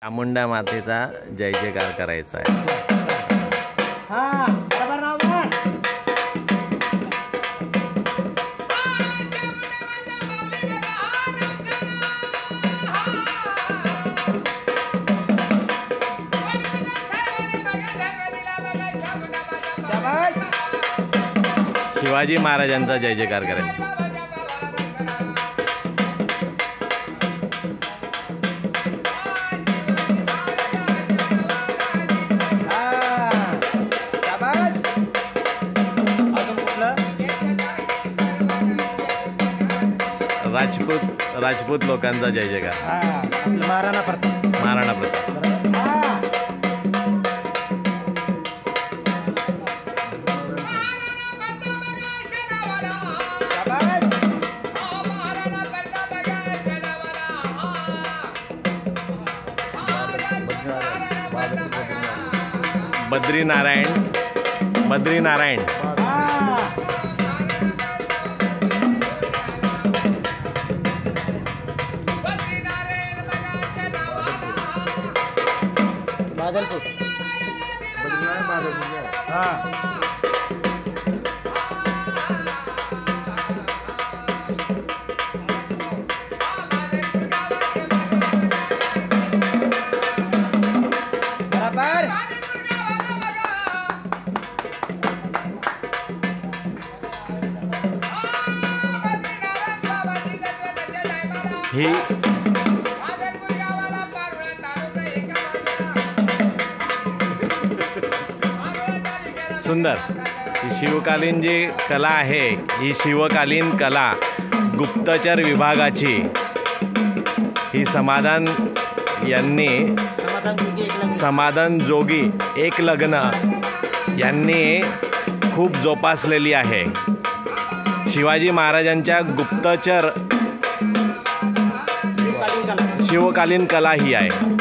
चामुंडा मातेचा जय जयकार करायचा आहे। शिवाजी महाराजांचा जय जयकार करायचा। राजपूत लोकांचा जय जयकार। महाराणा प्रताप। बद्रीनारायण बादलपुर। ही सुंदर ही शिवकालीन जी कला आहे, ही शिवकालीन कला गुप्तचर विभागाची ही समाधान यांनी समाधान जोगी एक लग्न यांनी खूप जोपासलेली आहे। शिवाजी महाराजांच्या गुप्तचर शिवकालीन कला ही आहे।